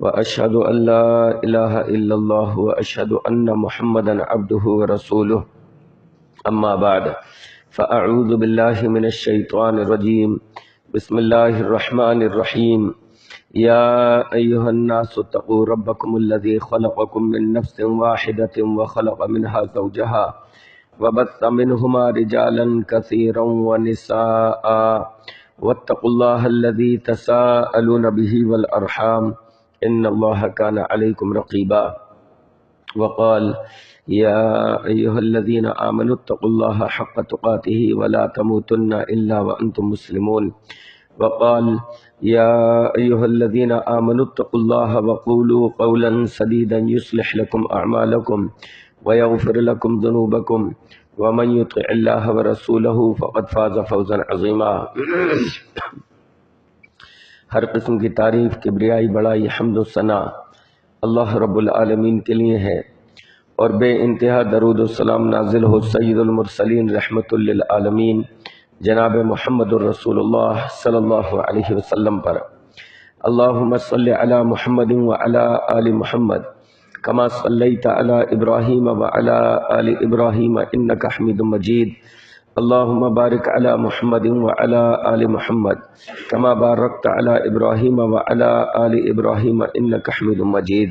وأشهد أن لا إله إلا الله وأشهد أن محمدا عبده ورسوله أما بعد فأعوذ بالله من الشيطان الرجيم بسم الله الرحمن الرحيم يا أيها الناس اتقوا ربكم الذي خلقكم من نفس واحدة وخلق منها زوجها وبث منهما رجالا كثيرا ونساء واتقوا الله الذي تساءلون به والأرحام إن الله كان عليكم رقيبا وقال يا أيها الذين آمنوا اتقوا الله حق تقاته ولا تموتن إلا وأنتم مسلمون وقال يا أيها الذين آمنوا اتقوا الله وقولوا قولا سديدا يصلح لكم أعمالكم ويغفر لكم ذنوبكم ومن يطع الله ورسوله فقد فاز فوزا عظيما۔ ہر قسم کی تعریف، کبریائی، بڑائی، حمد و ثنا اللہ رب العالمین کے لیے ہے، اور بے انتہا درود و سلام نازل ہو سید المرسلین رحمت للعالمین جناب محمد الرسول اللہ صلی اللہ علیہ وسلم پر۔ اللہم صلی علی محمد وعلی آل محمد کما صلیت علی ابراہیم وعلی آل ابراہیم انک حمید مجید۔ اللہم بارک علی محمد وعلی آل محمد کما بارکت علی ابراہیم وعلی آل ابراہیم انک حمید مجید۔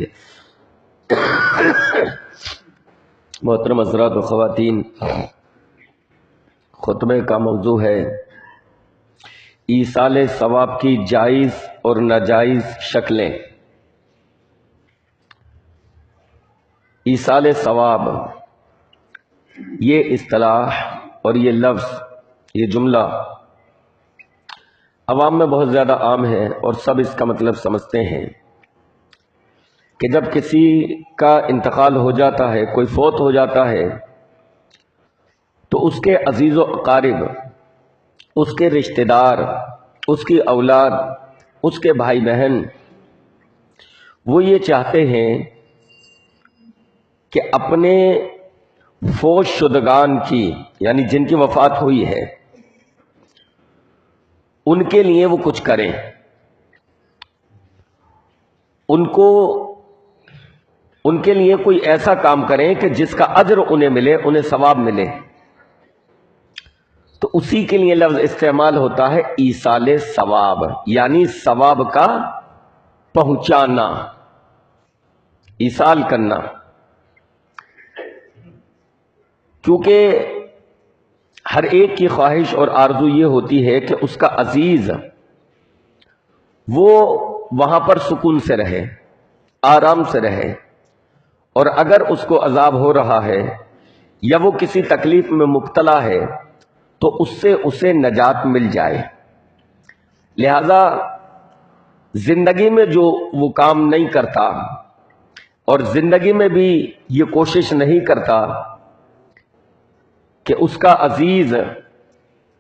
محترم حضرات و خواتین، خطبے کا موضوع ہے ایصال ثواب کی جائز اور ناجائز شکلیں۔ ایصال ثواب، یہ اصطلاح اور یہ لفظ، یہ جملہ عوام میں بہت زیادہ عام ہے اور سب اس کا مطلب سمجھتے ہیں کہ جب کسی کا انتقال ہو جاتا ہے، کوئی فوت ہو جاتا ہے، تو اس کے عزیز و اقارب، اس کے رشتہ دار، اس کی اولاد، اس کے بھائی بہن، وہ یہ چاہتے ہیں کہ اپنے فوت شدگان کی، یعنی جن کی وفات ہوئی ہے، ان کے لیے وہ کچھ کریں، ان کے لیے کوئی ایسا کام کریں کہ جس کا اجر انہیں ملے، انہیں ثواب ملے۔ تو اسی کے لیے لفظ استعمال ہوتا ہے ایصال ثواب، یعنی ثواب کا پہنچانا، ایصال کرنا۔ کیونکہ ہر ایک کی خواہش اور آرزو یہ ہوتی ہے کہ اس کا عزیز وہ وہاں پر سکون سے رہے، آرام سے رہے، اور اگر اس کو عذاب ہو رہا ہے یا وہ کسی تکلیف میں مبتلا ہے تو اس سے اسے نجات مل جائے۔ لہذا زندگی میں جو وہ کام نہیں کرتا اور زندگی میں بھی یہ کوشش نہیں کرتا کہ اس کا عزیز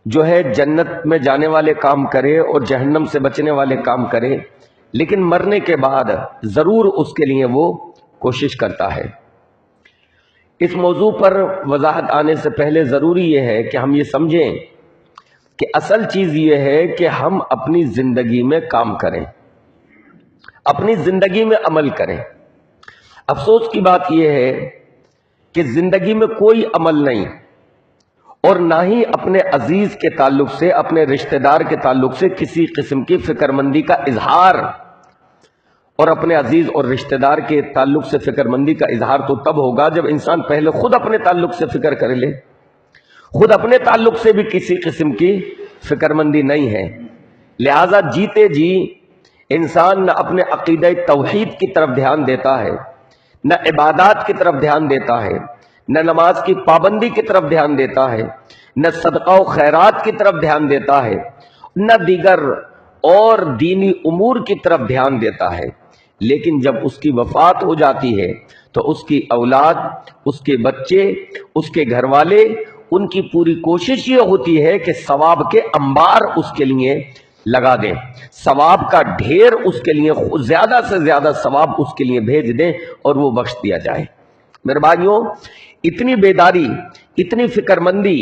جو ہے جنت میں جانے والے کام کرے اور جہنم سے بچنے والے کام کرے، لیکن مرنے کے بعد ضرور اس کے لیے وہ کوشش کرتا ہے۔ اس موضوع پر وضاحت آنے سے پہلے ضروری یہ ہے کہ ہم یہ سمجھیں کہ اصل چیز یہ ہے کہ ہم اپنی زندگی میں کام کریں، اپنی زندگی میں عمل کریں۔ افسوس کی بات یہ ہے کہ زندگی میں کوئی عمل نہیں، اور نہ ہی اپنے عزیز کے تعلق سے، اپنے رشتہ دار کے تعلق سے کسی قسم کی فکر مندی کا اظہار۔ اور اپنے عزیز اور رشتہ دار کے تعلق سے فکر مندی کا اظہار تو تب ہوگا جب انسان پہلے خود اپنے تعلق سے فکر کر لے۔ خود اپنے تعلق سے بھی کسی قسم کی فکر مندی نہیں ہے، لہذا جیتے جی انسان نہ اپنے عقیدہ توحید کی طرف دھیان دیتا ہے، نہ عبادات کی طرف دھیان دیتا ہے، نہ نماز کی پابندی کی طرف دھیان دیتا ہے، نہ صدقہ و خیرات کی طرف دھیان دیتا ہے، نہ دیگر اور دینی امور کی طرف دھیان دیتا ہے۔ لیکن جب اس کی وفات ہو جاتی ہے تو اس کی اولاد، اس کے بچے، اس کے گھر والے، ان کی پوری کوشش یہ ہوتی ہے کہ ثواب کے انبار اس کے لیے لگا دیں، ثواب کا ڈھیر اس کے لیے، زیادہ سے زیادہ ثواب اس کے لیے بھیج دیں اور وہ بخش دیا جائے۔ میرے بھائیوں، اتنی بیداری، اتنی فکر مندی،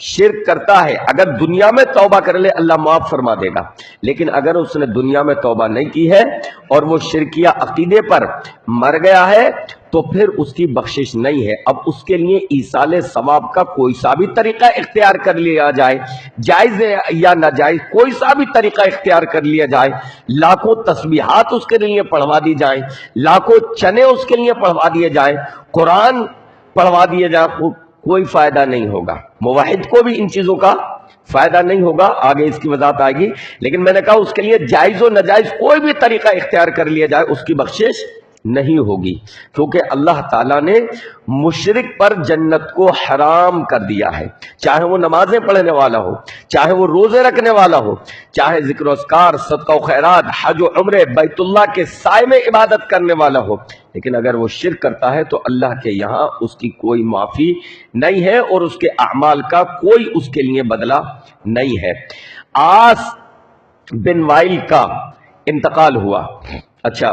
شرک کرتا ہے اگر دنیا میں توبہ کر لے اللہ معاف فرما دے گا، لیکن اگر اس نے دنیا میں توبہ نہیں کی ہے اور وہ شرکیہ عقیدے پر مر گیا ہے تو پھر اس کی بخشش نہیں ہے۔ اب اس کے لیے ایصال ثواب کا کوئی سا بھی طریقہ اختیار کر لیا جائے، جائز یا ناجائز کوئی سا بھی طریقہ اختیار کر لیا جائے، لاکھوں تسبیحات اس کے لیے پڑھوا دی جائیں، لاکھوں چنے اس کے لیے پڑھوا دیے جائیں، قرآن پڑھوا دیے جائیں، کوئی فائدہ نہیں ہوگا۔ موحد کو بھی ان چیزوں کا فائدہ نہیں ہوگا، آگے اس کی وضاحت آئے گی، لیکن میں نے کہا اس کے لیے جائز و ناجائز کوئی بھی طریقہ اختیار کر لیا جائے اس کی بخشش نہیں ہوگی، کیونکہ اللہ تعالیٰ نے مشرک پر جنت کو حرام کر دیا ہے، چاہے وہ نمازیں پڑھنے والا ہو، چاہے وہ روزے رکھنے والا ہو، چاہے ذکر و اذکار، صدقہ و خیرات، حج و عمرے، بیت اللہ کے سائے میں عبادت کرنے والا ہو، لیکن اگر وہ شرک کرتا ہے تو اللہ کے یہاں اس کی کوئی معافی نہیں ہے اور اس کے اعمال کا کوئی اس کے لیے بدلہ نہیں ہے۔ آس بن وائل کا انتقال ہوا، اچھا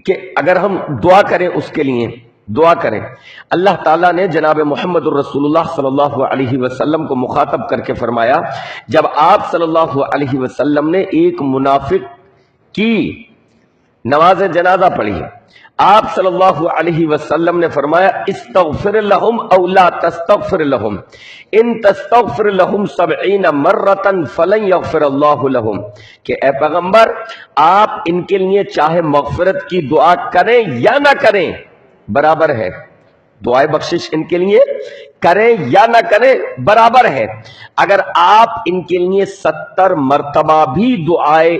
کہ اگر ہم دعا کریں اس کے لیے، دعا کریں، اللہ تعالیٰ نے جناب محمد الرسول اللہ صلی اللہ علیہ وسلم کو مخاطب کر کے فرمایا، جب آپ صلی اللہ علیہ وسلم نے ایک منافق کی نماز جنازہ پڑھی، آپ صلی اللہ علیہ وسلم نے فرمایا استغفر لہم او لا تستغفر لہم ان تستغفر لہم 70 مرۃ فلن یغفر اللہ لہم، کہ اے پیغمبر آپ ان کے لیے چاہے مغفرت کی دعا کریں یا نہ کریں برابر ہے، دعائے بخشش ان کے لیے کریں یا نہ کریں برابر ہے، اگر آپ ان کے لیے 70 مرتبہ بھی دعائے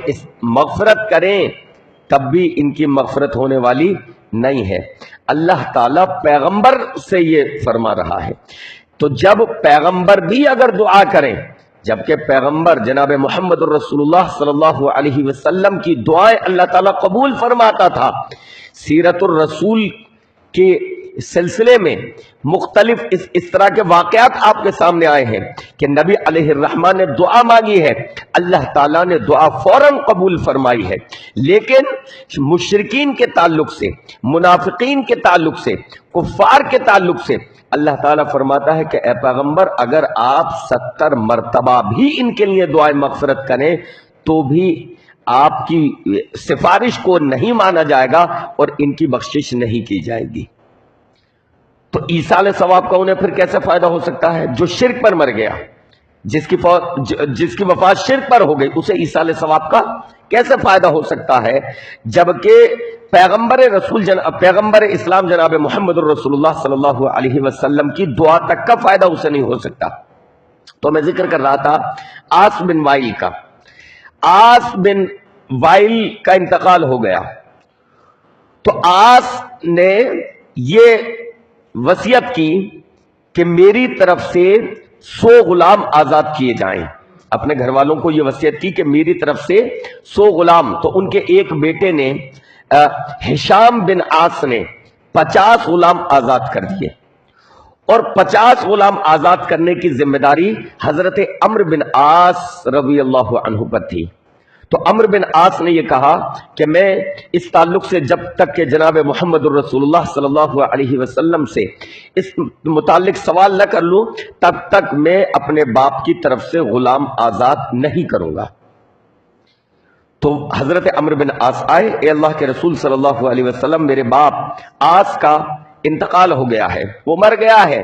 مغفرت کریں تب بھی ان کی مغفرت ہونے والی نہیں ہے۔ اللہ تعالیٰ پیغمبر سے یہ فرما رہا ہے، تو جب پیغمبر بھی اگر دعا کریں، جبکہ پیغمبر جناب محمد الرسول اللہ صلی اللہ علیہ وسلم کی دعائیں اللہ تعالیٰ قبول فرماتا تھا، سیرت الرسول کے سلسلے میں مختلف اس طرح کے واقعات آپ کے سامنے آئے ہیں کہ نبی علیہ الرحمن نے دعا مانگی ہے، اللہ تعالیٰ نے دعا فوراً قبول فرمائی ہے، لیکن مشرکین کے تعلق سے، منافقین کے تعلق سے، کفار کے تعلق سے اللہ تعالیٰ فرماتا ہے کہ اے پیغمبر اگر آپ 70 مرتبہ بھی ان کے لیے دعائیں مغفرت کریں تو بھی آپ کی سفارش کو نہیں مانا جائے گا اور ان کی بخشش نہیں کی جائے گی۔ تو ایصال ثواب کا انہیں پھر کیسے فائدہ ہو سکتا ہے؟ جو شرک پر مر گیا، جس کی وفات شرک پر ہو گئی، اسے ایصال ثواب کا کیسے فائدہ ہو سکتا ہے جبکہ پیغمبر اسلام جناب محمد الرسول اللہ صلی اللہ علیہ وسلم کی دعا تک کا فائدہ اسے نہیں ہو سکتا۔ تو میں ذکر کر رہا تھا آس بن وائل کا، آس بن وائل کا انتقال ہو گیا تو آس نے یہ وصیت کی کہ میری طرف سے 100 غلام آزاد کیے جائیں، اپنے گھر والوں کو یہ وصیت کی کہ میری طرف سے 100 غلام، تو ان کے ایک بیٹے نے ہشام بن عاص نے 50 غلام آزاد کر دیے اور 50 غلام آزاد کرنے کی ذمہ داری حضرت عمرو بن عاص رضی اللہ عنہ پر تھی۔ تو عمرو بن عاص نے یہ کہا کہ میں اس تعلق سے جب تک کہ جناب محمد الرسول اللہ صلی اللہ علیہ وسلم سے اس متعلق سوال نہ کر لوں تب تک میں اپنے باپ کی طرف سے غلام آزاد نہیں کروں گا۔ تو حضرت عمرو بن عاص آئے، اے اللہ کے رسول صلی اللہ علیہ وسلم میرے باپ عاص کا انتقال ہو گیا ہے، وہ مر گیا ہے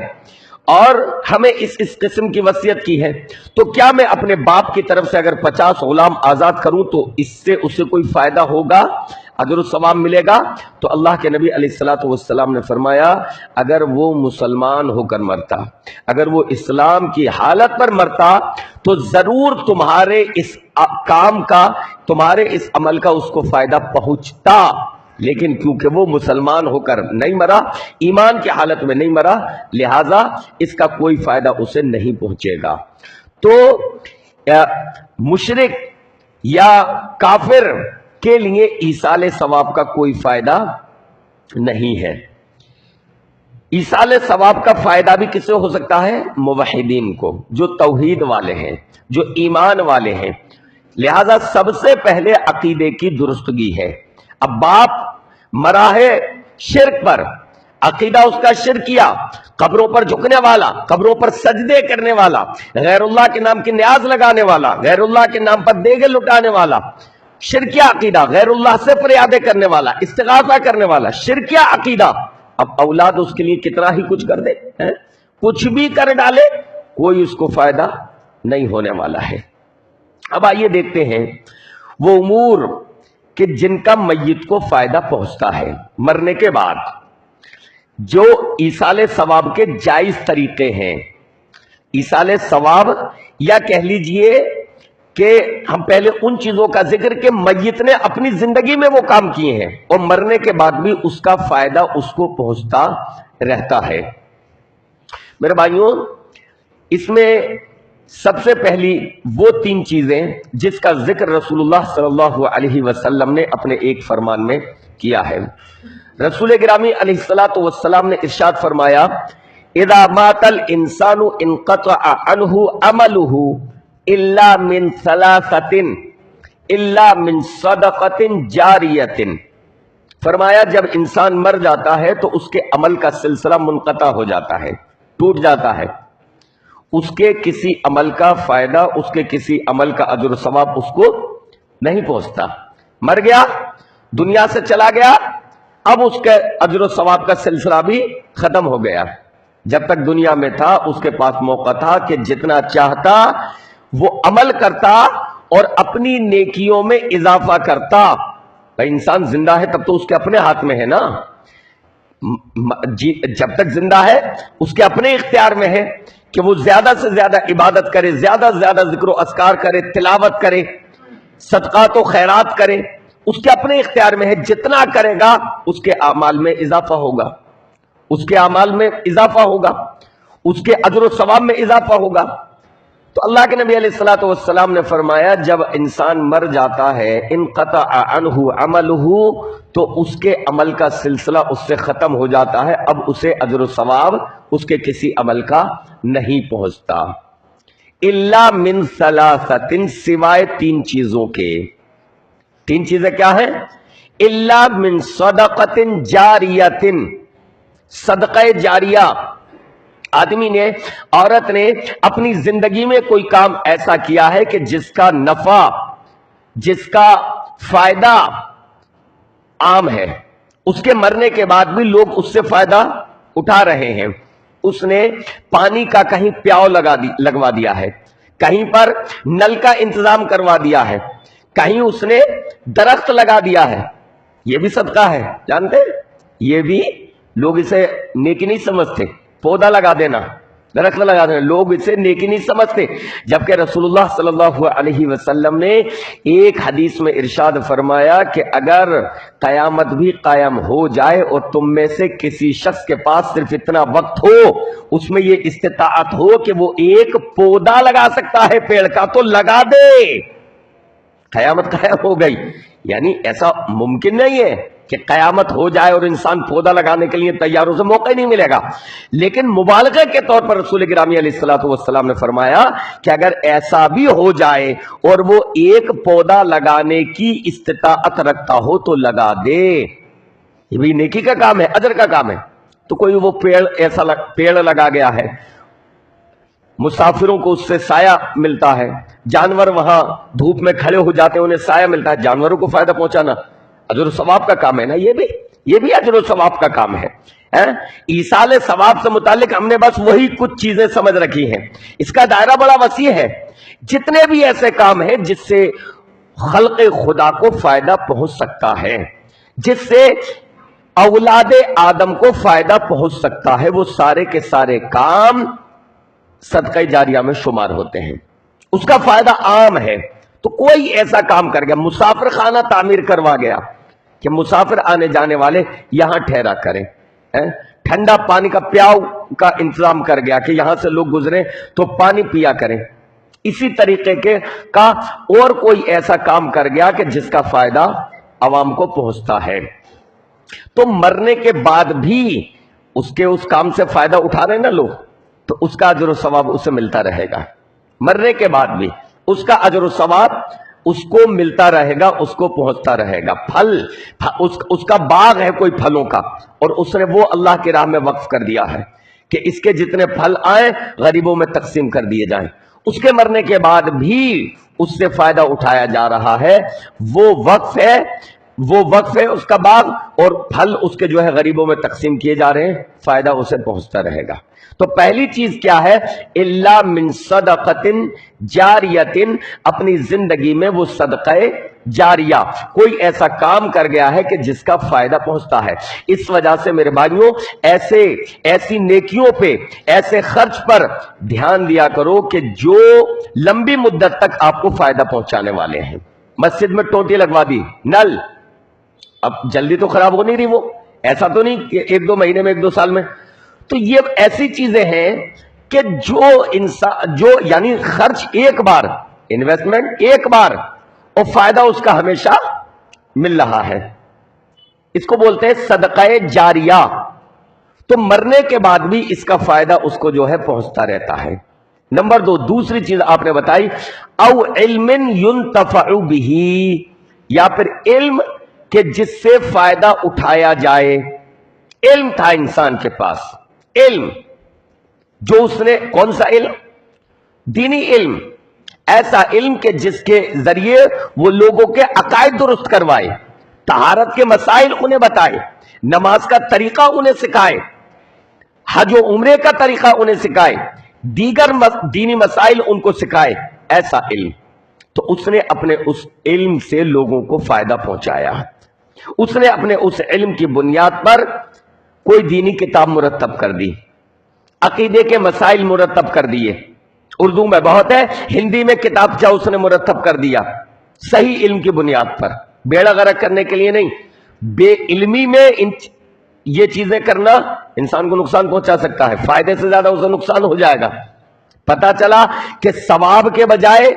اور ہمیں اس قسم کی وصیت کی ہے، تو کیا میں اپنے باپ کی طرف سے اگر 50 غلام آزاد کروں تو اس سے اسے کوئی فائدہ ہوگا، اگر اس ثواب ملے گا؟ تو اللہ کے نبی علیہ الصلوۃ والسلام نے فرمایا اگر وہ مسلمان ہو کر مرتا، اگر وہ اسلام کی حالت پر مرتا تو ضرور تمہارے اس کام کا، تمہارے اس عمل کا اس کو فائدہ پہنچتا، لیکن کیونکہ وہ مسلمان ہو کر نہیں مرا، ایمان کی حالت میں نہیں مرا، لہذا اس کا کوئی فائدہ اسے نہیں پہنچے گا۔ تو مشرک یا کافر کے لیے ایصال ثواب کا کوئی فائدہ نہیں ہے۔ ایصال ثواب کا فائدہ بھی کسے ہو سکتا ہے؟ موحدین کو، جو توحید والے ہیں، جو ایمان والے ہیں، لہذا سب سے پہلے عقیدے کی درستگی ہے۔ اب باپ مرا ہے شرک پر، عقیدہ اس کا شرکیہ، قبروں پر جھکنے والا، قبروں پر سجدے کرنے والا، غیر اللہ کے نام کی نیاز لگانے والا، غیر اللہ کے نام پر دیگے لٹانے والا، شرکیہ عقیدہ، غیر اللہ سے فریادیں کرنے والا، استغاثہ کرنے والا، شرکیہ عقیدہ. اب اولاد اس کے لیے کتنا ہی کچھ کر دے، کچھ بھی کر ڈالے، کوئی اس کو فائدہ نہیں ہونے والا ہے. اب آئیے دیکھتے ہیں وہ امور کہ جن کا میت کو فائدہ پہنچتا ہے مرنے کے بعد، جو ایصال ثواب کے جائز طریقے ہیں. ایصال ثواب، یا کہہ لیجئے کہ ہم پہلے ان چیزوں کا ذکر کہ میت نے اپنی زندگی میں وہ کام کیے ہیں اور مرنے کے بعد بھی اس کا فائدہ اس کو پہنچتا رہتا ہے. میرے بھائیوں، اس میں سب سے پہلی وہ 3 چیزیں جس کا ذکر رسول اللہ صلی اللہ علیہ وسلم نے اپنے ایک فرمان میں کیا ہے. رسول گرامی علیہ الصلوۃ والسلام نے ارشاد فرمایا، اذا مات الانسان انقطع عنہ عملہ الا من ثلاثۃ الا من صدقۃ جاریۃ. فرمایا جب انسان مر جاتا ہے تو اس کے عمل کا سلسلہ منقطع ہو جاتا ہے، ٹوٹ جاتا ہے. اس کے کسی عمل کا فائدہ، اس کے کسی عمل کا اجر و ثواب اس کو نہیں پہنچتا. مر گیا، دنیا سے چلا گیا، اب اس کے اجر و ثواب کا سلسلہ بھی ختم ہو گیا. جب تک دنیا میں تھا اس کے پاس موقع تھا کہ جتنا چاہتا وہ عمل کرتا اور اپنی نیکیوں میں اضافہ کرتا. بھائی انسان زندہ ہے تب تو اس کے اپنے ہاتھ میں ہے نا، جب تک زندہ ہے اس کے اپنے اختیار میں ہے کہ وہ زیادہ سے زیادہ عبادت کرے، زیادہ سے زیادہ ذکر و اذکار کرے، تلاوت کرے، صدقات و خیرات کرے. اس کے اپنے اختیار میں ہے، جتنا کرے گا اس کے اعمال میں اضافہ ہوگا، اس کے اعمال میں اضافہ ہوگا، اس کے اجر و ثواب میں اضافہ ہوگا. تو اللہ کے نبی علیہ الصلوۃ والسلام نے فرمایا جب انسان مر جاتا ہے انقطع عنہ عملہ، تو اس کے عمل کا سلسلہ اس سے ختم ہو جاتا ہے، اب اسے اجر و ثواب اس کے کسی عمل کا نہیں پہنچتا. الا من ثلاثۃ، سوائے 3 چیزوں کے. 3 چیزیں کیا ہیں؟ الا من صدقۃ جاریۃ، صدقہ جاریہ. آدمی نے، عورت نے اپنی زندگی میں کوئی کام ایسا کیا ہے کہ جس کا نفع، جس کا فائدہ عام ہے، اس کے مرنے کے بعد بھی لوگ اس سے فائدہ اٹھا رہے ہیں. اس نے پانی کا کہیں پیاؤ لگوا دیا ہے، کہیں پر نل کا انتظام کروا دیا ہے، کہیں اس نے درخت لگا دیا ہے. یہ بھی صدقہ ہے، جانتے ہیں؟ یہ بھی لوگ اسے نیکی نہیں سمجھتے. پودا لگا دینا، درخت لگا دینا، لوگ اسے نیکی نہیں سمجھتے. جبکہ رسول اللہ صلی اللہ علیہ وسلم نے ایک حدیث میں ارشاد فرمایا کہ اگر قیامت بھی قائم ہو جائے اور تم میں سے کسی شخص کے پاس صرف اتنا وقت ہو، اس میں یہ استطاعت ہو کہ وہ ایک پودا لگا سکتا ہے پیڑ کا، تو لگا دے. قیامت قائم ہو گئی، یعنی ایسا ممکن نہیں ہے کہ قیامت ہو جائے اور انسان پودا لگانے کے لیے تیاروں سے موقع ہی نہیں ملے گا. لیکن مبالغہ کے طور پر رسول گرامی علیہ الصلوۃ والسلام نے فرمایا کہ اگر ایسا بھی ہو جائے اور وہ ایک پودا لگانے کی استطاعت رکھتا ہو تو لگا دے. یہ بھی نیکی کا کام ہے، اجر کا کام ہے. تو کوئی وہ پیڑ لگا گیا ہے، مسافروں کو اس سے سایہ ملتا ہے، جانور وہاں دھوپ میں کھڑے ہو جاتے ہیں انہیں سایہ ملتا ہے، جانوروں کو فائدہ پہنچانا اجر و ثواب کا کام ہے نا. یہ بھی اجر و ثواب کا کام ہے. ایصال ثواب سے متعلق ہم نے بس وہی کچھ چیزیں سمجھ رکھی ہیں. اس کا دائرہ بڑا وسیع ہے. جتنے بھی ایسے کام ہیں جس سے خلق خدا کو فائدہ پہنچ سکتا ہے، جس سے اولاد آدم کو فائدہ پہنچ سکتا ہے، وہ سارے کے سارے کام صدقہ جاریہ میں شمار ہوتے ہیں. اس کا فائدہ عام ہے. تو کوئی ایسا کام کر گیا، مسافر خانہ تعمیر کروا گیا کہ مسافر آنے جانے والے یہاں ٹھہرا کریں، ٹھنڈا پانی کا پیاؤ کا انتظام کر گیا کہ یہاں سے لوگ گزریں تو پانی پیا کریں. اسی طریقے کا اور کوئی ایسا کام کر گیا کہ جس کا فائدہ عوام کو پہنچتا ہے، تو مرنے کے بعد بھی اس کام سے فائدہ اٹھا رہے نا لوگ، تو اس کا اجر و ثواب اسے ملتا رہے گا. مرنے کے بعد بھی اس کا اجر و ثواب اس کو ملتا رہے گا، اس کو پہنچتا رہے گا. پھل اس کا باغ ہے کوئی پھلوں کا، اور اس نے وہ اللہ کی راہ میں وقف کر دیا ہے کہ اس کے جتنے پھل آئیں غریبوں میں تقسیم کر دیے جائیں. اس کے مرنے کے بعد بھی اس سے فائدہ اٹھایا جا رہا ہے. وہ وقف ہے اس کا باغ، اور پھل اس کے جو ہے غریبوں میں تقسیم کیے جا رہے ہیں، فائدہ اسے پہنچتا رہے گا. تو پہلی چیز کیا ہے؟ الا من صدقۃ جاریۃ، اپنی زندگی میں وہ صدقہ جاریہ، کوئی ایسا کام کر گیا ہے کہ جس کا فائدہ پہنچتا ہے. اس وجہ سے میرے بھائیوں ایسی نیکیوں پہ، ایسے خرچ پر دھیان دیا کرو کہ جو لمبی مدت تک آپ کو فائدہ پہنچانے والے ہیں. مسجد میں ٹوٹی لگوا دی، نل اب جلدی تو خراب ہو نہیں رہی، وہ ایسا تو نہیں کہ ایک دو مہینے میں، ایک دو سال میں. تو یہ ایسی چیزیں ہیں کہ جو یعنی خرچ ایک بار، انویسٹمنٹ ایک بار، اور فائدہ اس کا ہمیشہ مل رہا ہے. اس کو بولتے ہیں صدقہ جاریہ. تو مرنے کے بعد بھی اس کا فائدہ اس کو جو ہے پہنچتا رہتا ہے. نمبر 2، دوسری چیز آپ نے بتائی، او علم ينتفع به، یا پھر علم کہ جس سے فائدہ اٹھایا جائے. علم تھا انسان کے پاس، علم جو اس نے، کون سا علم؟ دینی علم. ایسا علم کہ جس کے ذریعے وہ لوگوں کے عقائد درست کروائے، طہارت کے مسائل انہیں بتائے، نماز کا طریقہ انہیں سکھائے، حج و عمرے کا طریقہ انہیں سکھائے، دیگر دینی مسائل ان کو سکھائے. ایسا علم. تو اس نے اپنے اس علم سے لوگوں کو فائدہ پہنچایا. اس نے اپنے اس علم کی بنیاد پر کوئی دینی کتاب مرتب کر دی، عقیدے کے مسائل مرتب کر دیے. اردو میں بہت ہے، ہندی میں کتابچہ اس نے مرتب کر دیا، صحیح علم کی بنیاد پر، بیڑا غرق کرنے کے لیے نہیں. بے علمی میں یہ چیزیں کرنا انسان کو نقصان پہنچا سکتا ہے، فائدے سے زیادہ اسے نقصان ہو جائے گا. پتا چلا کہ ثواب کے بجائے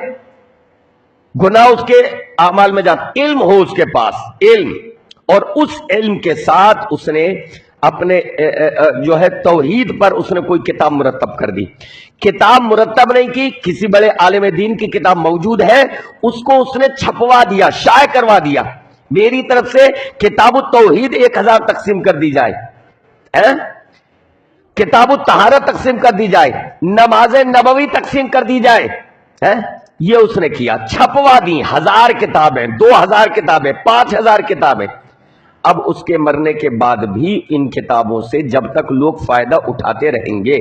گناہ اس کے اعمال میں جاتا. علم ہو اس کے پاس، علم، اور اس علم کے ساتھ اس نے اپنے جو ہے توحید پر اس نے کوئی کتاب مرتب کر دی. کتاب مرتب نہیں کی، کسی بڑے عالم دین کی کتاب موجود ہے، اس کو اس نے چھپوا دیا، شائع کروا دیا. میری طرف سے کتاب التوحید 1000 تقسیم کر دی جائے، کتاب الطہارت تقسیم کر دی جائے، نماز نبوی تقسیم کر دی جائے. یہ اس نے کیا، چھپوا دی 1000 کتابیں، 2000 کتابیں، 5000 کتابیں. اب اس کے مرنے کے بعد بھی ان کتابوں سے جب تک لوگ فائدہ اٹھاتے رہیں گے،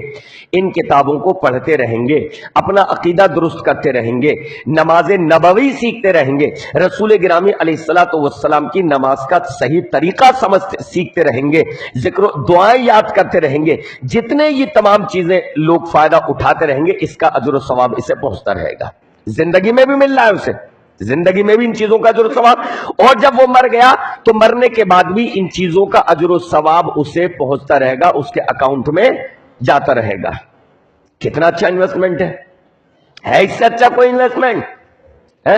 ان کتابوں کو پڑھتے رہیں گے، اپنا عقیدہ درست کرتے رہیں گے، نماز نبوی سیکھتے رہیں گے، رسول گرامی علیہ الصلوۃ والسلام کی نماز کا صحیح طریقہ سیکھتے رہیں گے، ذکر و دعائیں یاد کرتے رہیں گے، جتنے یہ تمام چیزیں لوگ فائدہ اٹھاتے رہیں گے، اس کا اجر و ثواب اسے پہنچتا رہے گا. زندگی میں بھی مل رہا ہے اسے، زندگی میں بھی ان چیزوں کا اجر و ثواب، اور جب وہ مر گیا تو مرنے کے بعد بھی ان چیزوں کا اجر و ثواب اسے پہنچتا رہے گا، اس کے اکاؤنٹ میں جاتا رہے گا. کتنا اچھا انویسٹمنٹ ہے اس سے اچھا کوئی انویسٹمنٹ ہے؟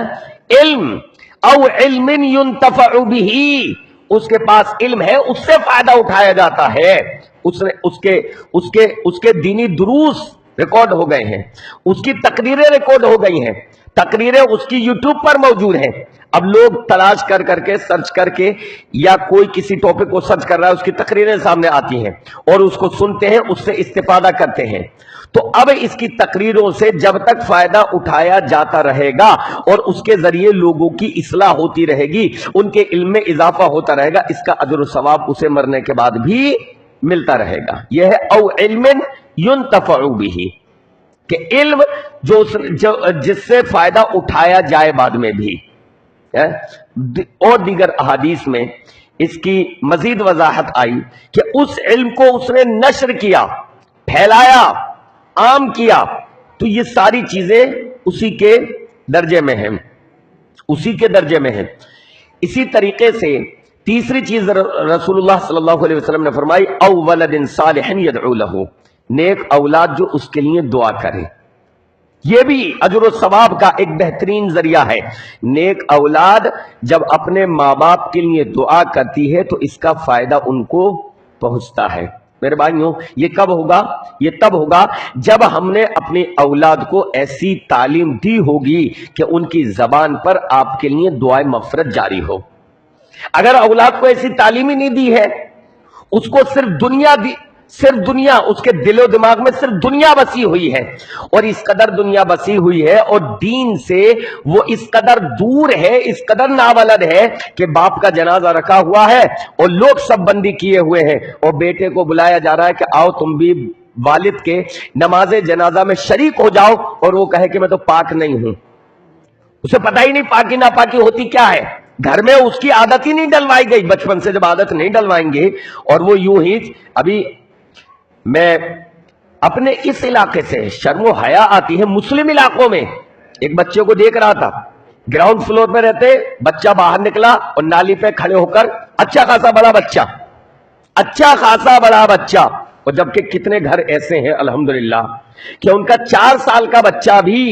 علم، او علم ينتفع به، اس کے پاس علم ہے، اس سے فائدہ اٹھایا جاتا ہے. اس کے دینی دروس ریکارڈ ہو گئے ہیں، اس کی تقریریں ریکارڈ ہو گئی ہیں، تقریریں اس کی یوٹیوب پر موجود ہیں. اب لوگ تلاش کر کے سرچ کر کے، یا کوئی کسی ٹاپک کو سرچ کر رہا ہے، اس کی تقریریں سامنے آتی ہیں اور اس کو سنتے ہیں، اس سے استفادہ کرتے ہیں. تو اب اس کی تقریروں سے جب تک فائدہ اٹھایا جاتا رہے گا اور اس کے ذریعے لوگوں کی اصلاح ہوتی رہے گی، ان کے علم میں اضافہ ہوتا رہے گا، اس کا اجر و ثواب اسے مرنے کے بعد بھی ملتا رہے گا. یہ ہے او علم ينتفع به، کہ علم جس سے فائدہ اٹھایا جائے بعد میں بھی. اور دیگر احادیث میں اس کی مزید وضاحت آئی کہ اس علم کو اس نے نشر کیا، پھیلایا، عام کیا. تو یہ ساری چیزیں اسی کے درجے میں ہیں، اسی کے درجے میں ہیں. اسی طریقے سے تیسری چیز رسول اللہ صلی اللہ علیہ وسلم نے فرمائی، او ولد صالح يدعو له، نیک اولاد جو اس کے لیے دعا کرے. یہ بھی اجر و ثواب کا ایک بہترین ذریعہ ہے. نیک اولاد جب اپنے ماں باپ کے لیے دعا کرتی ہے تو اس کا فائدہ ان کو پہنچتا ہے. میرے بھائیوں یہ کب ہوگا؟ یہ تب ہوگا جب ہم نے اپنی اولاد کو ایسی تعلیم دی ہوگی کہ ان کی زبان پر آپ کے لیے دعائے مغفرت جاری ہو۔ اگر اولاد کو ایسی تعلیم ہی نہیں دی ہے، اس کو صرف دنیا اس کے دل و دماغ میں صرف دنیا بسی ہوئی ہے، اور اس قدر دنیا بسی ہوئی ہے اور دین سے وہ اس قدر دور ہے، اس قدر نابلد ہے کہ باپ کا جنازہ رکھا ہوا ہے اور لوگ سب بندی کیے ہوئے ہیں، اور بیٹے کو بلایا جا رہا ہے کہ آؤ تم بھی والد کے نماز جنازہ میں شریک ہو جاؤ، اور وہ کہے کہ میں تو پاک نہیں ہوں۔ اسے پتہ ہی نہیں پاکی ناپاکی ہوتی کیا ہے، گھر میں اس کی عادت ہی نہیں ڈلوائی گئی، بچپن سے جب عادت نہیں ڈلوائیں گے اور وہ یوں ہی۔ ابھی میں اپنے اس علاقے سے شرم و حیا آتی ہے، مسلم علاقوں میں ایک بچے کو دیکھ رہا تھا، گراؤنڈ فلور پہ رہتے، بچہ باہر نکلا اور نالی پہ کھڑے ہو کر اچھا خاصا بڑا بچہ، اور جبکہ کتنے گھر ایسے ہیں الحمدللہ کہ ان کا 4 سال کا بچہ بھی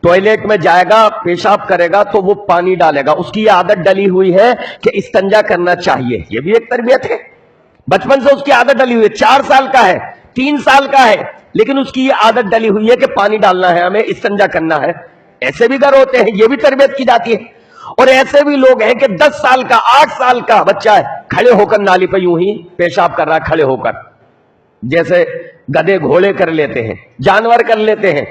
ٹوائلٹ میں جائے گا، پیشاب کرے گا تو وہ پانی ڈالے گا، اس کی یہ عادت ڈلی ہوئی ہے کہ استنجا کرنا چاہیے۔ یہ بھی ایک تربیت ہے، بچپن سے اس کی عادت ڈلی ہوئی ہے، 4 سال کا ہے، 3 سال کا ہے، لیکن اس کی یہ عادت ڈلی ہوئی ہے کہ پانی ڈالنا ہے، ہمیں استنجا کرنا ہے۔ ایسے بھی گھر ہوتے ہیں، یہ بھی تربیت کی جاتی ہے۔ اور ایسے بھی لوگ ہیں کہ 10 سال کا 8 سال کا بچہ ہے، کھڑے ہو کر نالی پہ یوں ہی پیشاب کر رہا ہے، کھڑے ہو کر، جیسے گدھے گھوڑے کر لیتے ہیں، جانور کر لیتے ہیں۔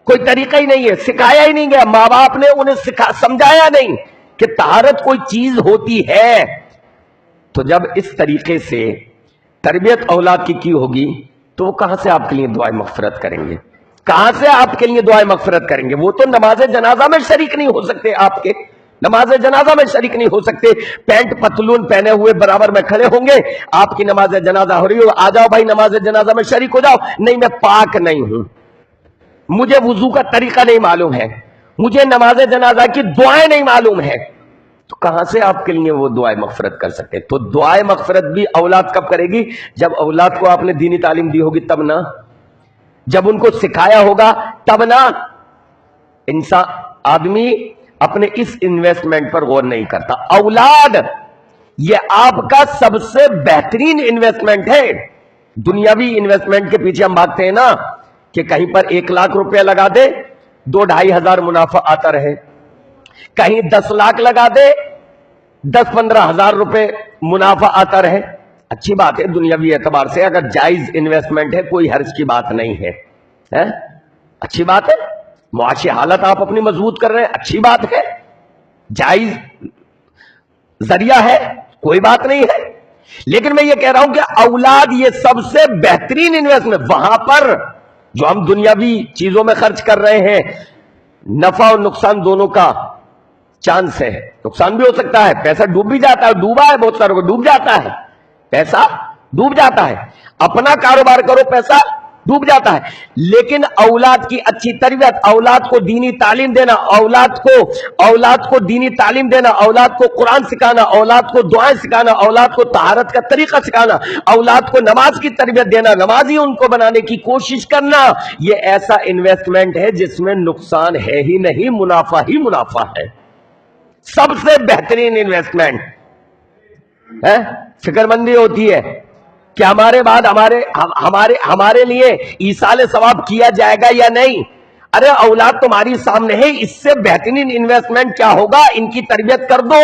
کوئی طریقہ ہی نہیں ہے، سکھایا ہی نہیں گیا، ماں باپ نے انہیں سمجھایا نہیں کہ طہارت کوئی چیز ہوتی ہے۔ تو جب اس طریقے سے تربیت اولاد کی ہوگی تو وہ کہاں سے آپ کے لیے دعائیں مغفرت کریں گے؟ کہاں سے آپ کے لیے دعائیں مغفرت کریں گے؟ وہ تو نماز جنازہ میں شریک نہیں ہو سکتے، آپ کے نماز جنازہ میں شریک نہیں ہو سکتے، پینٹ پتلون پہنے ہوئے برابر میں کھڑے ہوں گے، آپ کی نماز جنازہ ہو رہی ہو، آ جاؤ بھائی نماز جنازہ میں شریک ہو جاؤ، نہیں میں پاک نہیں ہوں، مجھے وضو کا طریقہ نہیں معلوم ہے، مجھے نماز جنازہ کی دعائیں نہیں معلوم ہے، تو کہاں سے آپ کے لیے وہ دعائیں مغفرت کر سکتے؟ تو دعائیں مغفرت بھی اولاد کب کرے گی؟ جب اولاد کو آپ نے دینی تعلیم دی ہوگی تب نا، جب ان کو سکھایا ہوگا تب نا۔ آدمی اپنے اس انویسٹمنٹ پر غور نہیں کرتا۔ اولاد یہ آپ کا سب سے بہترین انویسٹمنٹ ہے۔ دنیاوی انویسٹمنٹ کے پیچھے ہم بھاگتے ہیں نا کہ کہیں پر 1 لاکھ روپیہ لگا دے 2-2.5 ہزار منافع آتا رہے، کہیں 10 لاکھ لگا دے 10-15 ہزار روپے منافع آتا رہے، اچھی بات ہے دنیاوی اعتبار سے، اگر جائز انویسٹمنٹ ہے کوئی حرج کی بات نہیں ہے، اچھی بات ہے، معاشی حالت آپ اپنی مضبوط کر رہے ہیں، اچھی بات ہے، جائز ذریعہ ہے، کوئی بات نہیں ہے، لیکن میں یہ کہہ رہا ہوں کہ اولاد یہ سب سے بہترین انویسٹمنٹ، وہاں پر جو ہم دنیاوی چیزوں میں خرچ کر رہے ہیں نفع اور نقصان دونوں کا چانس ہے، نقصان بھی ہو سکتا ہے، پیسہ ڈوب بھی جاتا ہے، ڈوبا ہے بہت ساروں کو، ڈوب جاتا ہے، پیسہ ڈوب جاتا ہے، اپنا کاروبار کرو پیسہ ڈوب جاتا ہے، لیکن اولاد کی اچھی تربیت، اولاد کو دینی تعلیم دینا، اولاد کو دینی تعلیم دینا، اولاد کو قرآن سکھانا، اولاد کو دعائیں سکھانا، اولاد کو طہارت کا طریقہ سکھانا، اولاد کو نماز کی تربیت دینا، نمازی ان کو بنانے کی کوشش کرنا، یہ ایسا انویسٹمنٹ ہے جس میں نقصان ہے ہی نہیں، منافع ہی منافع ہے، سب سے بہترین انویسٹمنٹ ہے۔ فکر مندی ہوتی ہے کہ ہمارے بعد ہمارے لیے ایصال ثواب کیا جائے گا یا نہیں۔ ارے اولاد تمہاری سامنے ہے، اس سے بہترین انویسٹمنٹ کیا ہوگا؟ ان کی تربیت کر دو،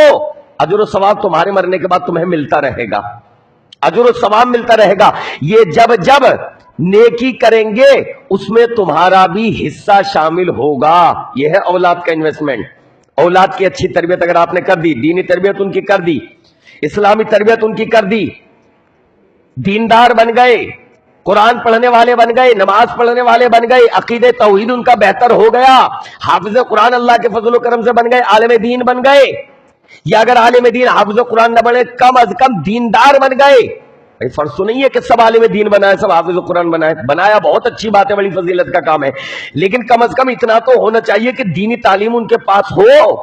اجر و ثواب تمہارے مرنے کے بعد تمہیں ملتا رہے گا، اجر و ثواب ملتا رہے گا۔ یہ جب نیکی کریں گے اس میں تمہارا بھی حصہ شامل ہوگا، یہ ہے اولاد کا انویسٹمنٹ۔ اولاد کی اچھی تربیت اگر آپ نے کر دی، دینی تربیت ان کی کر دی، اسلامی تربیت ان کی کر دی، دیندار بن گئے، قرآن پڑھنے والے بن گئے، نماز پڑھنے والے بن گئے، عقیدہ توحید ان کا بہتر ہو گیا، حافظ قرآن اللہ کے فضل و کرم سے بن گئے، عالم دین بن گئے، یا اگر عالم دین حافظ قرآن نہ بنے کم از کم دیندار بن گئے۔ فرض تو نہیں ہے کہ سب عالم دین بنائے، سب حافظ قرآن بنایا بہت اچھی بات ہے، بڑی فضیلت کا کام ہے، لیکن کم از کم اتنا تو ہونا چاہیے کہ دینی تعلیم ان کے پاس ہو۔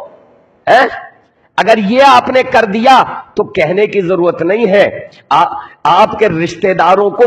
اگر یہ آپ نے کر دیا تو کہنے کی ضرورت نہیں ہے، آپ کے رشتہ داروں کو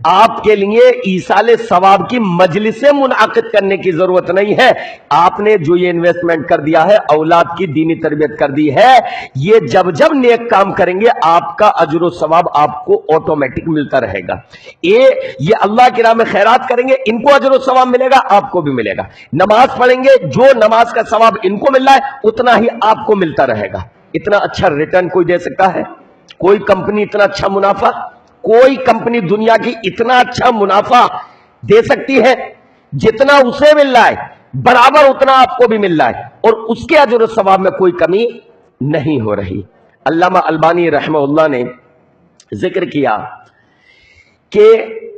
آپ کے لیے ایصال ثواب کی مجلسیں منعقد کرنے کی ضرورت نہیں ہے۔ آپ نے جو یہ انویسٹمنٹ کر دیا ہے، اولاد کی دینی تربیت کر دی ہے، یہ جب جب نیک کام کریں گے آپ کا اجر و ثواب آپ کو آٹومیٹک ملتا رہے گا۔ یہ اللہ کی راہ میں خیرات کریں گے، ان کو اجر و ثواب ملے گا، آپ کو بھی ملے گا۔ نماز پڑھیں گے، جو نماز کا ثواب ان کو مل رہا ہے اتنا ہی آپ کو ملتا رہے گا۔ اتنا اچھا ریٹرن کوئی دے سکتا ہے؟ کوئی کمپنی اتنا اچھا منافع، کوئی کمپنی دنیا کی اتنا اچھا منافع دے سکتی ہے؟ جتنا اسے مل رہا ہے برابر اتنا آپ کو بھی مل رہا ہے، اور اس کے اجر و ثواب میں کوئی کمی نہیں ہو رہی۔ علامہ البانی رحمہ اللہ نے ذکر کیا کہ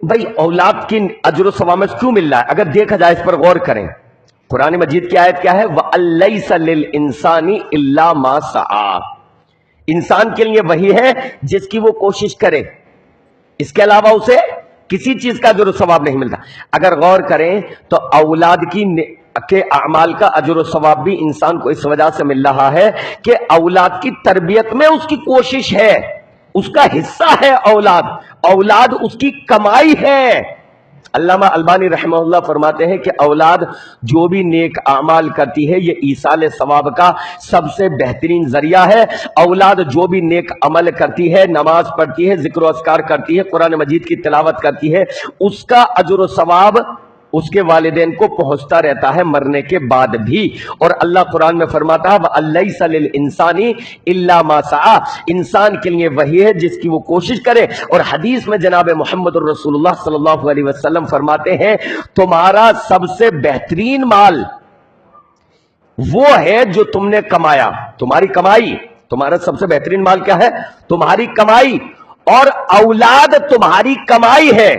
بھائی اولاد کی اجر و ثواب میں کیوں مل رہا ہے؟ اگر دیکھا جائے، اس پر غور کریں، قرآن مجید کی آیت کیا ہے؟ وَأَلَّيْسَ لِلْإِنسَانِ إِلَّا مَا سَعَى، انسان کے لیے وہی ہے جس کی وہ کوشش کرے، اس کے علاوہ اسے کسی چیز کا اجر و ثواب نہیں ملتا۔ اگر غور کریں تو اولاد کے اعمال کا اجر و ثواب بھی انسان کو اس وجہ سے مل رہا ہے کہ اولاد کی تربیت میں اس کی کوشش ہے، اس کا حصہ ہے، اولاد اس کی کمائی ہے۔ علامہ البانی رحمہ اللہ فرماتے ہیں کہ اولاد جو بھی نیک اعمال کرتی ہے یہ ایصال ثواب کا سب سے بہترین ذریعہ ہے۔ اولاد جو بھی نیک عمل کرتی ہے، نماز پڑھتی ہے، ذکر و اذکار کرتی ہے، قرآن مجید کی تلاوت کرتی ہے، اس کا اجر و ثواب اس کے والدین کو پہنچتا رہتا ہے مرنے کے بعد بھی۔ اور اللہ قرآن میں فرماتا ہے وَأَلَّيْسَ لِلْإِنسَانِ إِلَّا مَا سَعَى، انسان کے لیے وہی ہے جس کی وہ کوشش کرے۔ اور حدیث میں جناب محمد الرسول اللہ صلی اللہ علیہ وسلم فرماتے ہیں تمہارا سب سے بہترین مال وہ ہے جو تم نے کمایا، تمہاری کمائی۔ تمہارا سب سے بہترین مال کیا ہے؟ تمہاری کمائی۔ اور اولاد تمہاری کمائی ہے۔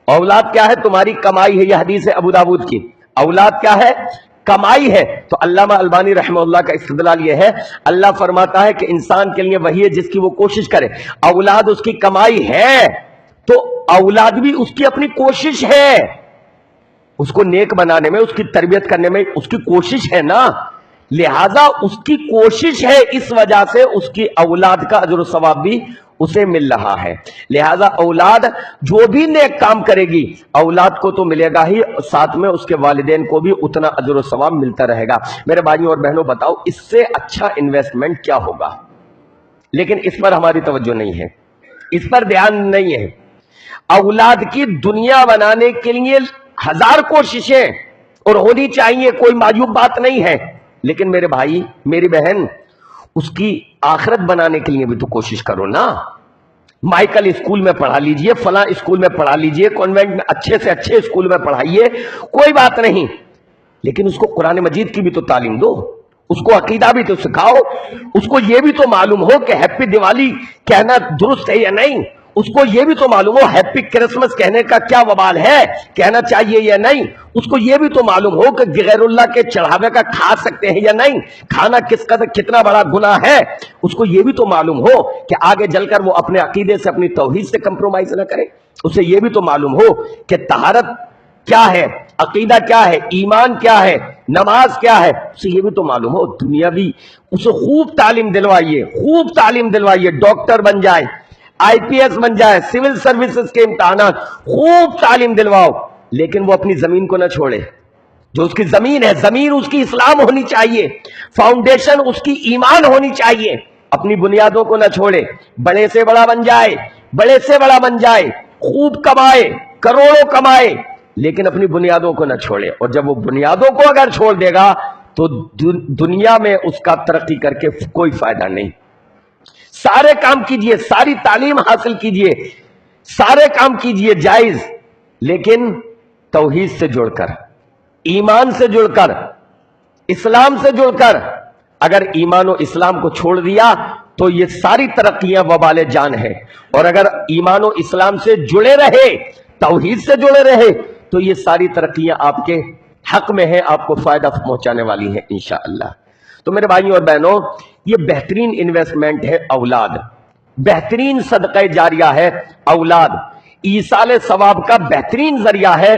اولاد کیا ہے؟ تمہاری کمائی ہے۔ یہ حدیث ہے ابو داؤد کی۔ اولاد کیا ہے؟ کمائی ہے۔ تو علامہ البانی رحمہ اللہ کا استدلال یہ ہے، اللہ فرماتا ہے کہ انسان کے لیے وہی ہے جس کی وہ کوشش کرے، اولاد اس کی کمائی ہے، تو اولاد بھی اس کی اپنی کوشش ہے، اس کو نیک بنانے میں، اس کی تربیت کرنے میں اس کی کوشش ہے نا، لہذا اس کی کوشش ہے، اس وجہ سے اس کی اولاد کا اجر و ثواب بھی اسے مل رہا ہے۔ لہذا اولاد جو بھی نیک کام کرے گی اولاد کو تو ملے گا ہی، ساتھ میں اس کے والدین کو بھی اتنا اجر و ثواب ملتا رہے گا۔ میرے بھائیوں اور بہنوں بتاؤ اس سے اچھا انویسٹمنٹ کیا ہوگا؟ لیکن اس پر ہماری توجہ نہیں ہے، اس پر دھیان نہیں ہے۔ اولاد کی دنیا بنانے کے لیے ہزار کوششیں اور ہونی چاہیے، کوئی معیوب بات نہیں ہے، لیکن میرے بھائی میری بہن اس کی آخرت بنانے کے لیے بھی تو کوشش کرو نا۔ مائیکل اسکول میں پڑھا لیجئے، فلاں اسکول میں پڑھا لیجئے، کانوینٹ میں اچھے سے اچھے اسکول میں پڑھائیے، کوئی بات نہیں، لیکن اس کو قرآن مجید کی بھی تو تعلیم دو، اس کو عقیدہ بھی تو سکھاؤ، اس کو یہ بھی تو معلوم ہو کہ ہیپی دیوالی کہنا درست ہے یا نہیں، اس کو یہ بھی تو معلوم ہو ہیپی کرسمس کہنے کا کیا وبال ہے، کہنا چاہیے یا نہیں، اس کو یہ بھی تو معلوم ہو کہ غیر اللہ کے چڑھاوے کا کھا سکتے ہیں یا نہیں، کھانا کس قدر کتنا بڑا گناہ ہے، اس کو یہ بھی تو معلوم ہو کہ آگے جل کر وہ اپنے عقیدے سے، اپنی توحید سے کمپرومائز نہ کرے، اسے یہ بھی تو معلوم ہو کہ طہارت کیا ہے، عقیدہ کیا ہے، ایمان کیا ہے، نماز کیا ہے، اسے یہ بھی تو معلوم ہو۔ دنیا بھی اسے خوب تعلیم دلوائیے، خوب تعلیم دلوائیے، ڈاکٹر بن جائے، آئی پی ایس بن جائے، سول سروسز کے امتحانات، خوب تعلیم دلواؤ، لیکن وہ اپنی زمین کو نہ چھوڑے۔ جو اس کی زمین ہے، زمین اس کی اسلام ہونی چاہیے، فاؤنڈیشن اس کی ایمان ہونی چاہیے، اپنی بنیادوں کو نہ چھوڑے، بڑے سے بڑا بن جائے، بڑے سے بڑا بن جائے، خوب کمائے، کروڑوں کمائے، لیکن اپنی بنیادوں کو نہ چھوڑے۔ اور جب وہ بنیادوں کو اگر چھوڑ دے گا تو دنیا میں اس کا ترقی کر کے کوئی فائدہ نہیں۔ سارے کام کیجئے، ساری تعلیم حاصل کیجئے، سارے کام کیجئے جائز، لیکن توحید سے جڑ کر، ایمان سے جڑ کر، اسلام سے جڑ کر۔ اگر ایمان و اسلام کو چھوڑ دیا تو یہ ساری ترقیاں وبال جان ہے، اور اگر ایمان و اسلام سے جڑے رہے، توحید سے جڑے رہے، تو یہ ساری ترقیاں آپ کے حق میں ہیں، آپ کو فائدہ پہنچانے والی ہیں انشاءاللہ۔ تو میرے بھائیوں اور بہنوں، یہ بہترین انویسٹمنٹ ہے اولاد، بہترین صدقہ جاریہ ہے اولاد، ایصال ثواب کا بہترین ذریعہ ہے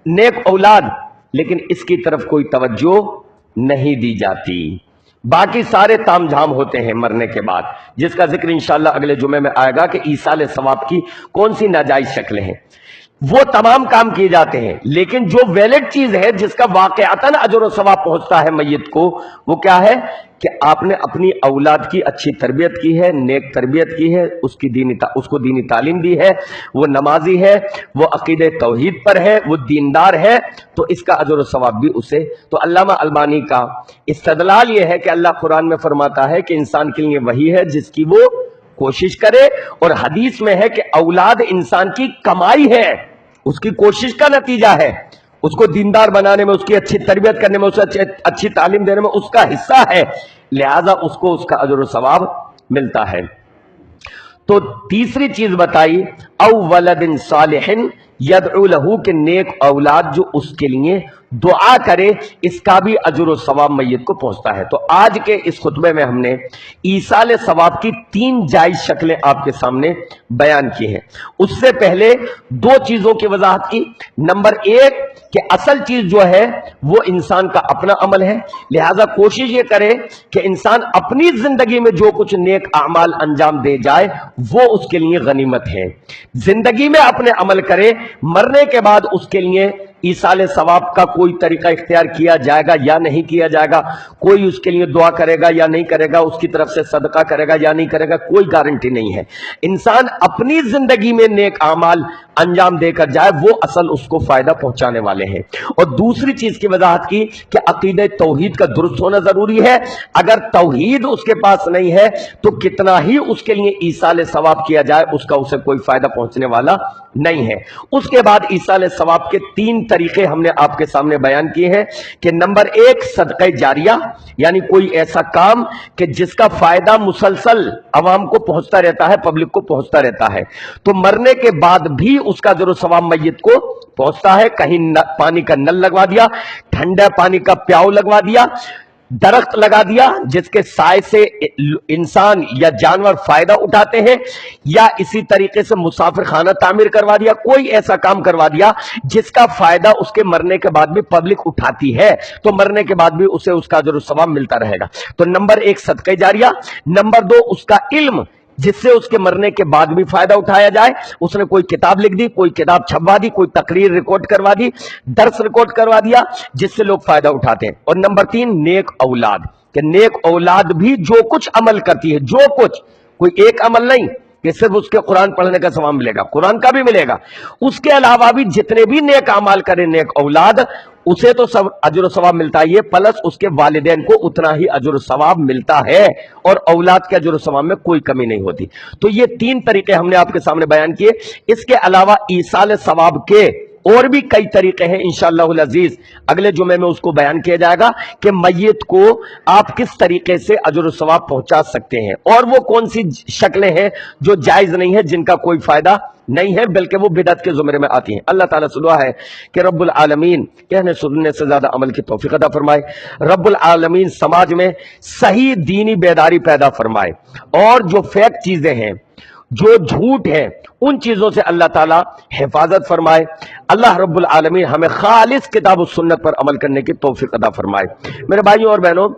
نیک اولاد، لیکن اس کی طرف کوئی توجہ نہیں دی جاتی۔ باقی سارے تام جھام ہوتے ہیں مرنے کے بعد، جس کا ذکر انشاءاللہ اگلے جمعے میں آئے گا کہ ایصال ثواب کی کون سی ناجائز شکلیں ہیں۔ وہ تمام کام کیے جاتے ہیں، لیکن جو ویلڈ چیز ہے جس کا واقعتاً اجر و ثواب پہنچتا ہے میت کو، وہ کیا ہے کہ آپ نے اپنی اولاد کی اچھی تربیت کی ہے، نیک تربیت کی ہے، اس کو دینی تعلیم دی ہے، وہ نمازی ہے، وہ عقیدہ توحید پر ہے، وہ دیندار ہے، تو اس کا اجر و ثواب بھی اسے۔ تو علامہ البانی کا استدلال یہ ہے کہ اللہ قرآن میں فرماتا ہے کہ انسان کے لیے وہی ہے جس کی وہ کوشش کرے، اور حدیث میں ہے کہ اولاد انسان کی کمائی ہے، اس کی کوشش کا نتیجہ ہے، اس کو دیندار بنانے میں، اس کی اچھی تربیت کرنے میں، اسے اچھی تعلیم دینے میں اس کا حصہ ہے، لہذا اس کو اس کا اجر و ثواب ملتا ہے۔ تو تیسری چیز بتائی او ولد صالح یدعو لہو، کہ نیک اولاد جو اس کے لیے دعا کرے، اس کا بھی اجر و ثواب میت کو پہنچتا ہے۔ تو آج کے اس خطبے میں ہم نے ایصال ثواب کی 3 جائز شکلیں آپ کے سامنے بیان کی ہیں۔ اس سے پہلے 2 چیزوں کی وضاحت کی۔ نمبر 1 کہ اصل چیز جو ہے وہ انسان کا اپنا عمل ہے، لہذا کوشش یہ کرے کہ انسان اپنی زندگی میں جو کچھ نیک اعمال انجام دے جائے وہ اس کے لیے غنیمت ہے۔ زندگی میں اپنے عمل کرے، مرنے کے بعد اس کے لیے ایصال ثواب کا کوئی طریقہ اختیار کیا جائے گا یا نہیں کیا جائے گا، کوئی اس کے لیے دعا کرے گا یا نہیں کرے گا، اس کی طرف سے صدقہ کرے گا یا نہیں کرے گا، کوئی گارنٹی نہیں ہے۔ انسان اپنی زندگی میں نیک اعمال انجام دے کر جائے، وہ اصل اس کو فائدہ پہنچانے والے ہیں۔ اور دوسری چیز کی وضاحت کی کہ عقیدہ توحید کا درست ہونا ضروری ہے۔ اگر توحید اس کے پاس نہیں ہے تو کتنا ہی اس کے لیے ایصال ثواب کیا جائے، اس کا اسے کوئی فائدہ پہنچنے والا نہیں ہے۔ اس کے بعد ایصال ثواب کے 3 طریقے ہم نے آپ کے سامنے بیان کیے ہیں کہ نمبر 1 صدقہ جاریہ، یعنی کوئی ایسا کام کہ جس کا فائدہ مسلسل عوام کو پہنچتا رہتا ہے، پبلک کو پہنچتا رہتا ہے، تو مرنے کے بعد بھی اس کا اجر و ثواب میت کو پہنچتا ہے۔ کہیں پانی کا نل لگوا دیا، ٹھنڈا پانی کا پیاؤ لگوا دیا، درخت لگا دیا جس کے سائے سے انسان یا جانور فائدہ اٹھاتے ہیں، یا اسی طریقے سے مسافر خانہ تعمیر کروا دیا، کوئی ایسا کام کروا دیا جس کا فائدہ اس کے مرنے کے بعد بھی پبلک اٹھاتی ہے، تو مرنے کے بعد بھی اسے اس کا اجر و ثواب ملتا رہے گا۔ تو نمبر 1 صدقہ جاریہ، نمبر 2 اس کا علم جس سے اس کے مرنے کے بعد بھی فائدہ اٹھایا جائے، اس نے کوئی کتاب لکھ دی، کوئی کتاب چھپوا دی، کوئی تقریر ریکارڈ کروا دی، درس ریکارڈ کروا دیا جس سے لوگ فائدہ اٹھاتے ہیں۔ اور نمبر 3 نیک اولاد، کہ نیک اولاد بھی جو کچھ عمل کرتی ہے، جو کچھ، کوئی ایک عمل نہیں کہ صرف اس کے قرآن پڑھنے کا ثواب ملے گا، قرآن کا بھی ملے گا، اس کے علاوہ بھی جتنے بھی نیک اعمال کرے نیک اولاد، اسے تو سب اجر و ثواب ملتا ہی ہے، پلس اس کے والدین کو اتنا ہی اجر و ثواب ملتا ہے، اور اولاد کے اجر و ثواب میں کوئی کمی نہیں ہوتی۔ تو یہ 3 طریقے ہم نے آپ کے سامنے بیان کیے۔ اس کے علاوہ ایصال ثواب کے اور بھی کئی طریقے ہیں، انشاءاللہ العزیز اگلے جمعے میں اس کو بیان کیا جائے گا کہ میت کو آپ کس طریقے سے اجر و ثواب پہنچا سکتے ہیں، اور وہ کون سی شکلیں ہیں جو جائز نہیں ہے، جن کا کوئی فائدہ نہیں ہے بلکہ وہ بدعت کے زمرے میں آتی ہیں۔ اللہ تعالیٰ سے دعا ہے کہ رب العالمین کہنے سننے سے زیادہ عمل کی توفیق عطا فرمائے، رب العالمین سماج میں صحیح دینی بیداری پیدا فرمائے، اور جو فیک چیزیں ہیں، جو جھوٹ ہے، ان چیزوں سے اللہ تعالیٰ حفاظت فرمائے۔ اللہ رب العالمین ہمیں خالص کتاب و سنت پر عمل کرنے کی توفیق عطا فرمائے۔ میرے بھائیوں اور بہنوں،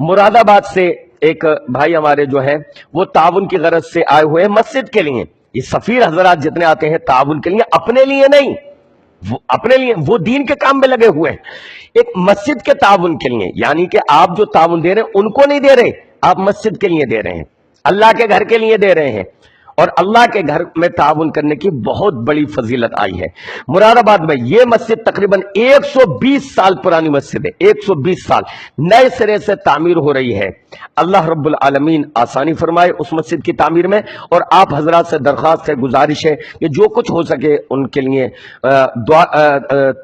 مراد آباد سے ایک بھائی ہمارے جو ہیں وہ تعاون کی غرض سے آئے ہوئے ہیں مسجد کے لیے۔ یہ سفیر حضرات جتنے آتے ہیں تعاون کے لیے، اپنے لیے نہیں، وہ اپنے لیے، وہ دین کے کام میں لگے ہوئے ہیں، ایک مسجد کے تعاون کے لیے، یعنی کہ آپ جو تعاون دے رہے ہیں ان کو نہیں دے رہے، آپ مسجد کے لیے دے رہے ہیں، اللہ کے گھر کے لیے دے رہے ہیں، اور اللہ کے گھر میں تعاون کرنے کی بہت بڑی فضیلت آئی ہے۔ مراد آباد میں یہ مسجد تقریباً 120 سال پرانی مسجد ہے، 120 سال نئے سرے سے تعمیر ہو رہی ہے۔ اللہ رب العالمین آسانی فرمائے اس مسجد کی تعمیر میں، اور آپ حضرات سے درخواست ہے، گزارش ہے کہ جو کچھ ہو سکے ان کے لیے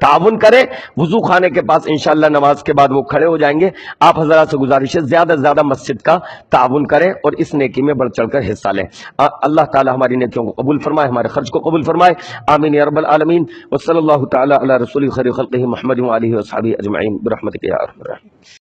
تعاون کریں۔ وضو خانے کے پاس انشاءاللہ نماز کے بعد وہ کھڑے ہو جائیں گے۔ آپ حضرات سے گزارش ہے زیادہ سے زیادہ مسجد کا تعاون کریں اور اس نیکی میں بڑھ چڑھ کر حصہ لیں۔ اللہ تعالی ہماری نیکیوں کو قبول فرمائے، ہمارے خرچ کو قبول فرمائے، آمین یا رب العالمین۔ وصلی اللہ تعالی علی رسول خیر خلقہ محمد وآلہ وصحبہ اجمعین برحمتک یا ارحم الراحمین۔